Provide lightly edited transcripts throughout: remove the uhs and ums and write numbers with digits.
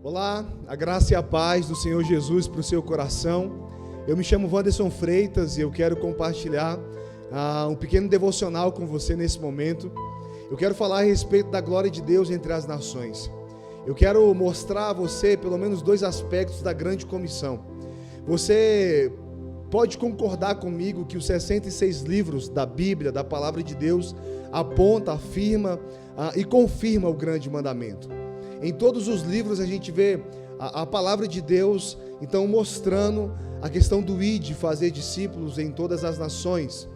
Olá, a graça e a paz do Senhor Jesus para o seu coração. Eu me chamo Wanderson Freitas e eu quero compartilhar um pequeno devocional com você nesse momento. Eu quero falar a respeito da glória de Deus entre as nações. Eu quero mostrar a você pelo menos dois aspectos da grande comissão. Você pode concordar comigo que os 66 livros da Bíblia, da Palavra de Deus, aponta, afirma e confirma o grande mandamento. Em todos os livros a gente vê a palavra de Deus, então, mostrando a questão do ide, fazer discípulos em todas as nações.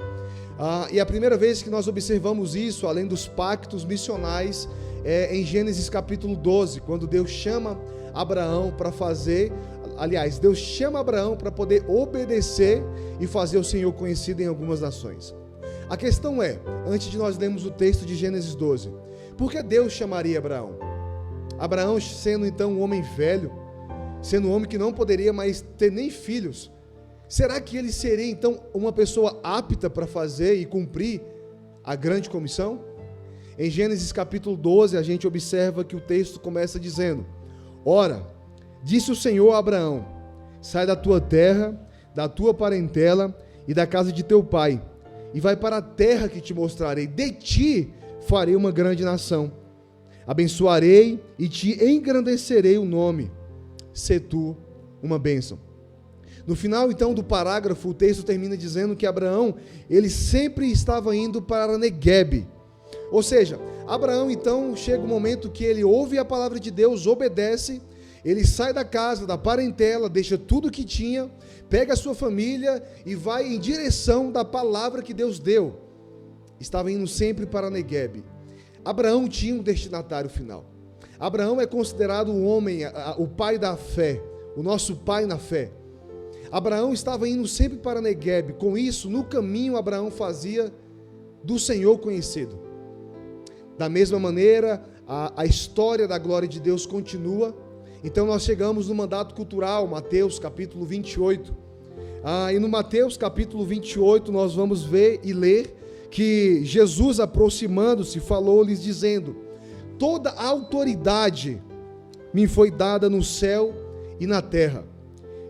E a primeira vez que nós observamos isso, além dos pactos missionais, é em Gênesis capítulo 12, quando Deus chama Abraão para fazer, Deus chama Abraão para poder obedecer e fazer o Senhor conhecido em algumas nações. A questão é, antes de nós lermos o texto de Gênesis 12, por que Deus chamaria Abraão? Abraão, sendo então um homem velho, sendo um homem que não poderia mais ter nem filhos, será que ele seria então uma pessoa apta para fazer e cumprir a grande comissão? Em Gênesis capítulo 12, a gente observa que o texto começa dizendo: Ora, disse o Senhor a Abraão: sai da tua terra, da tua parentela e da casa de teu pai, e vai para a terra que te mostrarei. De ti farei uma grande nação. Abençoarei e te engrandecerei o nome, sê tu uma bênção. No final então do parágrafo, o texto termina dizendo que Abraão, ele sempre estava indo para Neguebe. Ou seja, Abraão então chega um momento que ele ouve a palavra de Deus, obedece, ele sai da casa, da parentela, deixa tudo que tinha, pega a sua família e vai em direção da palavra que Deus deu. Estava indo sempre para Neguebe. Abraão tinha um destinatário final. Abraão é considerado um homem, o pai da fé, o nosso pai na fé. Abraão estava indo sempre para Neguebe. Com isso, no caminho, Abraão fazia do Senhor conhecido. Da mesma maneira, a história da glória de Deus continua. Então nós chegamos no mandato cultural, Mateus capítulo 28. E no Mateus capítulo 28 nós vamos ver e ler que Jesus, aproximando-se, falou-lhes dizendo: toda a autoridade me foi dada no céu e na terra.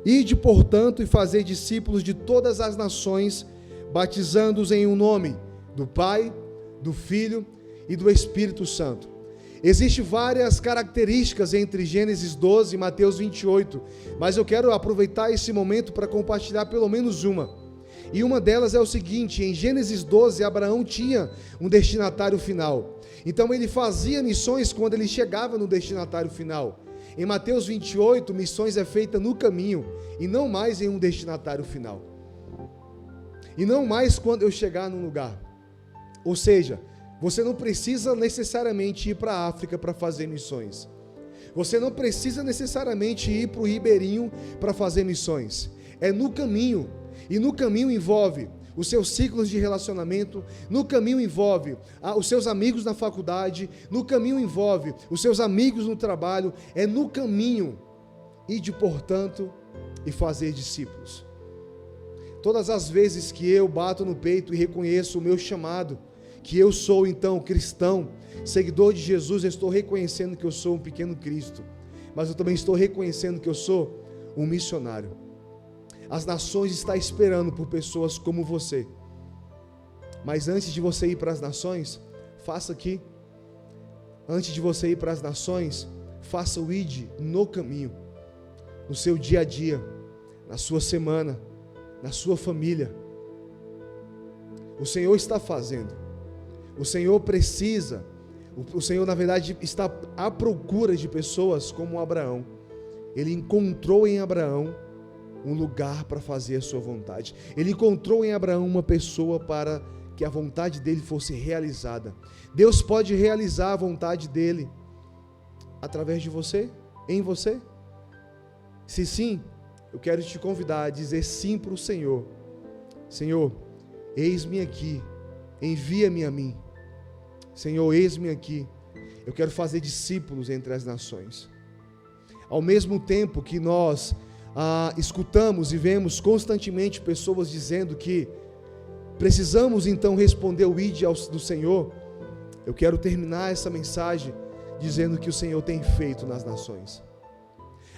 Ide, portanto, e fazei discípulos de todas as nações, batizando-os em um nome do Pai, do Filho e do Espírito Santo. Existem várias características entre Gênesis 12 e Mateus 28, mas eu quero aproveitar esse momento para compartilhar pelo menos uma. E uma delas é o seguinte: em Gênesis 12, Abraão tinha um destinatário final. Então ele fazia missões quando ele chegava no destinatário final. Em Mateus 28, missões é feita no caminho e não mais em um destinatário final. E não mais quando eu chegar num lugar. Ou seja, você não precisa necessariamente ir para a África para fazer missões. Você não precisa necessariamente ir para o Ribeirinho para fazer missões. É no caminho. E no caminho envolve os seus ciclos de relacionamento, no caminho envolve os seus amigos na faculdade, no caminho envolve os seus amigos no trabalho, é no caminho. Ide, portanto, e fazer discípulos. Todas as vezes que eu bato no peito e reconheço o meu chamado, que eu sou então cristão, seguidor de Jesus, eu estou reconhecendo que eu sou um pequeno Cristo, mas eu também estou reconhecendo que eu sou um missionário. As nações estão esperando por pessoas como você. Mas antes de você ir para as nações, faça aqui. Antes de você ir para as nações, faça o ide no caminho, no seu dia a dia, na sua semana, na sua família. O Senhor está fazendo. O Senhor precisa. O Senhor, na verdade, está à procura de pessoas como Abraão. Ele encontrou em Abraão um lugar para fazer a sua vontade. Ele encontrou em Abraão uma pessoa para que a vontade dele fosse realizada. Deus pode realizar a vontade dele através de você, em você? Se sim, eu quero te convidar a dizer sim para o Senhor. Senhor, eis-me aqui, envia-me a mim. Senhor, eis-me aqui, eu quero fazer discípulos entre as nações. Ao mesmo tempo que nós escutamos e vemos constantemente pessoas dizendo que precisamos então responder o ide do Senhor, eu quero terminar essa mensagem dizendo que o Senhor tem feito nas nações.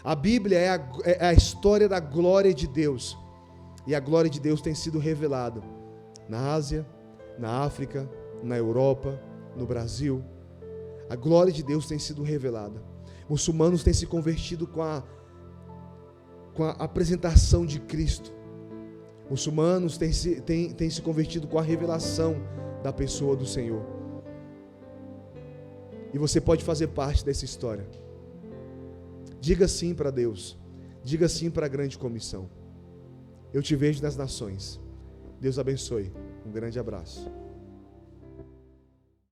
A Bíblia é a história da glória de Deus. E a glória de Deus tem sido revelada na Ásia, na África, na Europa, no Brasil. A glória de Deus tem sido revelada. Muçulmanos têm se convertido com a apresentação de Cristo. Muçulmanos têm se convertido com a revelação da pessoa do Senhor. E você pode fazer parte dessa história. Diga sim para Deus. Diga sim para a grande comissão. Eu te vejo nas nações. Deus abençoe. Um grande abraço.